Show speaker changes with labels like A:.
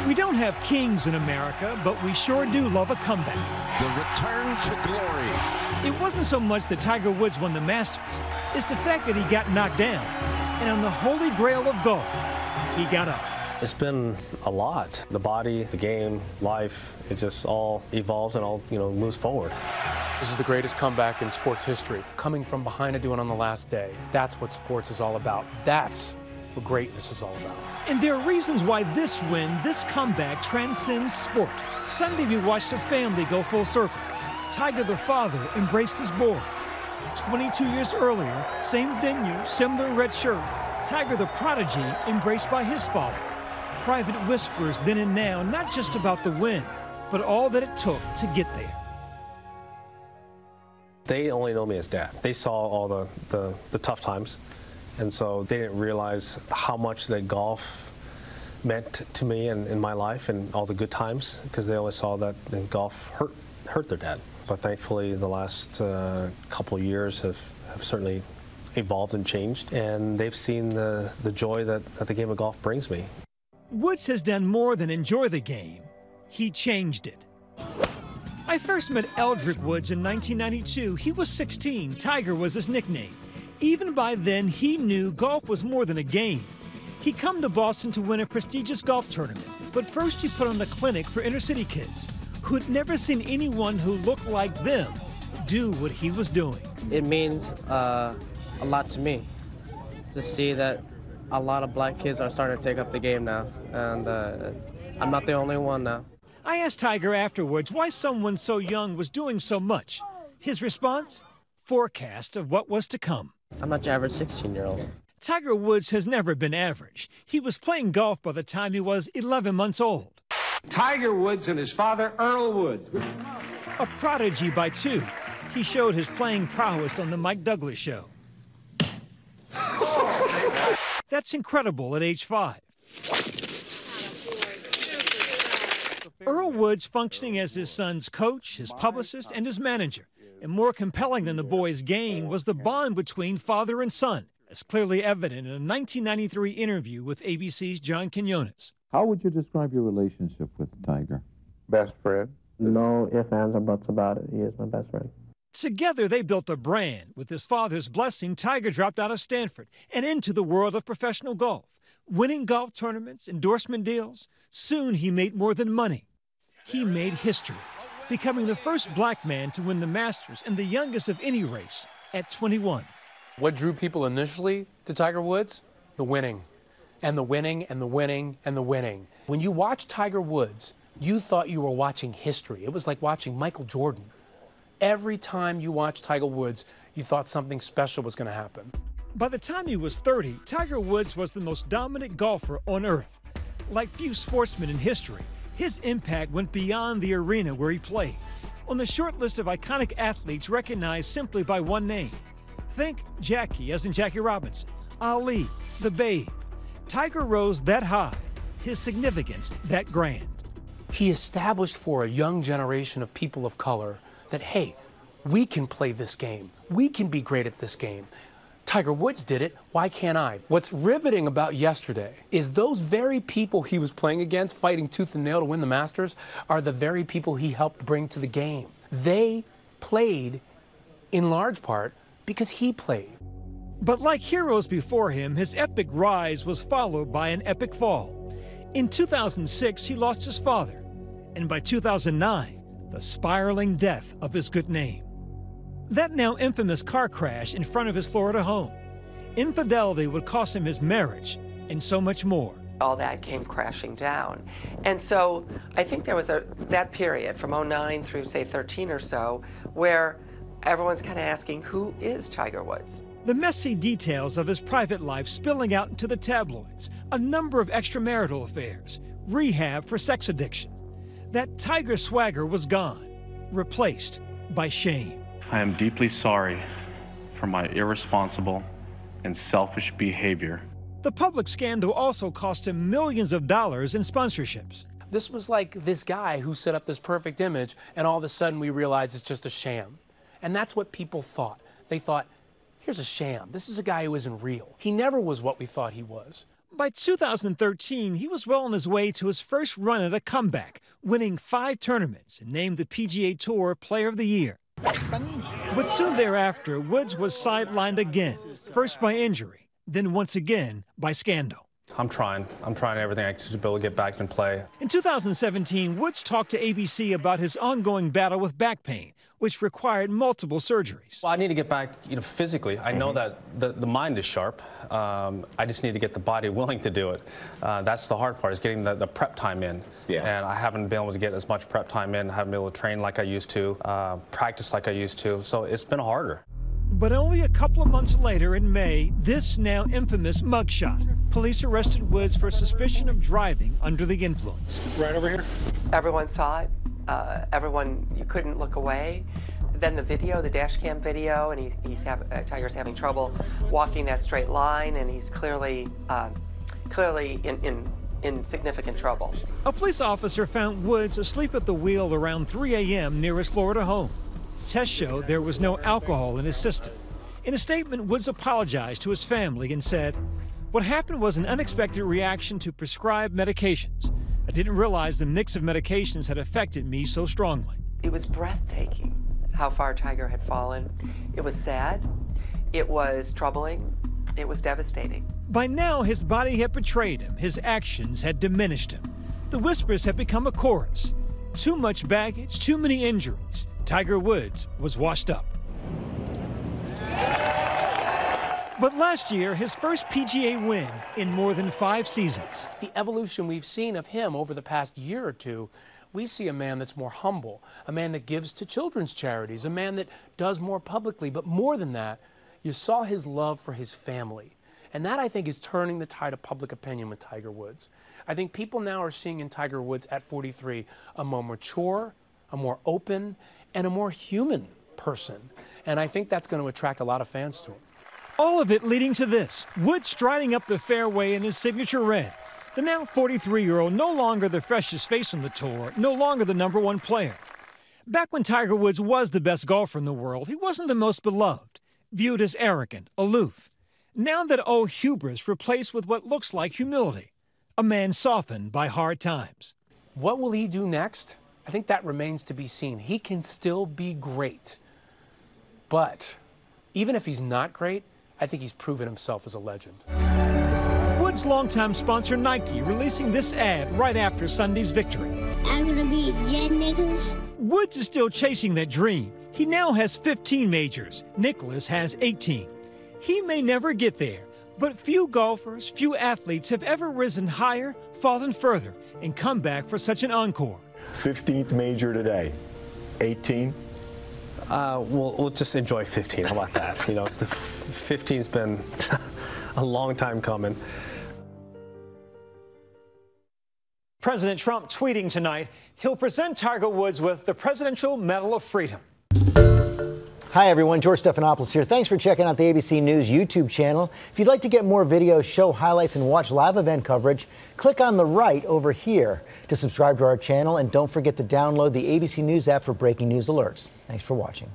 A: We don't have kings in America, but we sure do love a comeback.
B: The return to glory.
A: It wasn't so much that Tiger Woods won the Masters. It's the fact that he got knocked down. And on the holy grail of golf, he got up.
C: It's been a lot. The body, the game, life, it just all evolves and all, moves forward.
D: This is the greatest comeback in sports history. Coming from behind to do it on the last day. That's what sports is all about. That's what greatness is all about.
A: And there are reasons why this win, this comeback, transcends sport. Sunday, we watched a family go full circle. Tiger, the father, embraced his boy. 22 years earlier, same venue, similar red shirt, Tiger, the prodigy, embraced by his father. Private whispers then and now, not just about the win, but all that it took to get there.
C: They only know me as dad. They saw all the tough times, and so they didn't realize how much that golf meant to me and in my life and all the good times, because they always saw that golf hurt their dad. But thankfully, the last couple of years have certainly evolved and changed, and they've seen the joy that the game of golf brings me.
A: Woods has done more than enjoy the game. He changed it. I first met Eldrick Woods in 1992. He was 16. Tiger was his nickname. Even by then, he knew golf was more than a game. He'd come to Boston to win a prestigious golf tournament, but first he put on a clinic for inner-city kids who had never seen anyone who looked like them do what he was doing.
E: It means a lot to me to see that a lot of black kids are starting to take up the game now, and I'm not the only one now.
A: I asked Tiger afterwards why someone so young was doing so much. His response? Forecast of what was to come.
E: I'm not your average 16-year-old.
A: Tiger Woods has never been average. He was playing golf by the time he was 11 months old.
F: Tiger Woods and his father, Earl Woods.
A: A prodigy by 2. He showed his playing prowess on the Mike Douglas show. That's incredible at age 5. Earl Woods functioning as his son's coach, his publicist, and his manager. And more compelling than the boy's game was the bond between father and son, as clearly evident in a 1993 interview with ABC's John Quinones.
G: How would you describe your relationship with Tiger?
H: Best friend.
E: No ifs, ands, or buts about it. He is my best friend.
A: Together, they built a brand. With his father's blessing, Tiger dropped out of Stanford and into the world of professional golf, winning golf tournaments, endorsement deals. Soon, he made more than money. He made history, becoming the first black man to win the Masters and the youngest of any race at 21.
D: What drew people initially to Tiger Woods? The winning. And the winning, and the winning, and the winning. When you watch Tiger Woods, you thought you were watching history. It was like watching Michael Jordan. Every time you watched Tiger Woods, you thought something special was going to happen.
A: By the time he was 30, Tiger Woods was the most dominant golfer on earth. Like few sportsmen in history, his impact went beyond the arena where he played. On the short list of iconic athletes recognized simply by one name. Think Jackie, as in Jackie Robinson, Ali, the Babe. Tiger rose that high, his significance that grand.
D: He established for a young generation of people of color that, hey, we can play this game. We can be great at this game. Tiger Woods did it, why can't I? What's riveting about yesterday is those very people he was playing against, fighting tooth and nail to win the Masters, are the very people he helped bring to the game. They played, in large part, because he played.
A: But like heroes before him, his epic rise was followed by an epic fall. In 2006, he lost his father. And by 2009, the spiraling death of his good name. That now infamous car crash in front of his Florida home. Infidelity would cost him his marriage and so much more.
I: All that came crashing down. And so I think there was that period from 09 through, say, 13 or so, where everyone's kind of asking, who is Tiger Woods?
A: The messy details of his private life spilling out into the tabloids, a number of extramarital affairs, rehab for sex addiction. That Tiger swagger was gone, replaced by shame.
J: I am deeply sorry for my irresponsible and selfish behavior.
A: The public scandal also cost him millions of dollars in sponsorships.
D: This was like this guy who set up this perfect image, and all of a sudden we realize it's just a sham. And that's what people thought. They thought, here's a sham. This is a guy who isn't real. He never was what we thought he was.
A: By 2013, he was well on his way to his first run at a comeback, winning 5 tournaments and named the PGA Tour Player of the Year. But soon thereafter, Woods was sidelined again, first by injury, then once again by scandal.
C: I'm trying everything I can to be able to get back and play.
A: In 2017, Woods talked to ABC about his ongoing battle with back pain, which required multiple surgeries.
C: Well, I need to get back, physically. I know that the mind is sharp. I just need to get the body willing to do it. That's the hard part, is getting the prep time in. Yeah. And I haven't been able to get as much prep time in. I haven't been able to train like I used to, practice like I used to. So it's been harder.
A: But only a couple of months later, in May, this now infamous mugshot. Police arrested Woods for suspicion of driving under the influence.
C: Right over here.
I: Everyone saw it. You couldn't look away. Then the video, the dash cam video, and Tiger's having trouble walking that straight line, and he's clearly in significant trouble.
A: A police officer found Woods asleep at the wheel around 3 a.m. near his Florida home. Tests showed there was no alcohol in his system. In a statement, Woods apologized to his family and said, "What happened was an unexpected reaction to prescribed medications. I didn't realize the mix of medications had affected me so strongly."
I: It was breathtaking how far Tiger had fallen. It was sad. It was troubling. It was devastating.
A: By now, his body had betrayed him. His actions had diminished him. The whispers had become a chorus. Too much baggage, too many injuries. Tiger Woods was washed up. But last year, his first PGA win in more than 5 seasons.
D: The evolution we've seen of him over the past year or two, we see a man that's more humble, a man that gives to children's charities, a man that does more publicly. But more than that, you saw his love for his family. And that, I think, is turning the tide of public opinion with Tiger Woods. I think people now are seeing in Tiger Woods at 43 a more mature, a more open, and a more human person. And I think that's going to attract a lot of fans to him.
A: All of it leading to this: Woods striding up the fairway in his signature red. The now 43-year-old, no longer the freshest face on the tour, no longer the #1 player. Back when Tiger Woods was the best golfer in the world, he wasn't the most beloved, viewed as arrogant, aloof. Now that old hubris replaced with what looks like humility, a man softened by hard times.
D: What will he do next? I think that remains to be seen. He can still be great. But even if he's not great, I think he's proven himself as a legend.
A: Woods' longtime sponsor Nike releasing this ad right after Sunday's victory.
H: I'm gonna be Jen Nicholas.
A: Woods is still chasing that dream. He now has 15 majors. Nicholas has 18. He may never get there, but few golfers, few athletes have ever risen higher, fallen further, and come back for such an encore.
K: 15th major today. 18?
C: We'll just enjoy 15. How about that? The 15's been a long time coming.
A: President Trump tweeting tonight he'll present Tiger Woods with the Presidential Medal of Freedom.
L: Hi, everyone. George Stephanopoulos here. Thanks for checking out the ABC News YouTube channel. If you'd like to get more videos, show highlights, and watch live event coverage, click on the right over here to subscribe to our channel. And don't forget to download the ABC News app for breaking news alerts. Thanks for watching.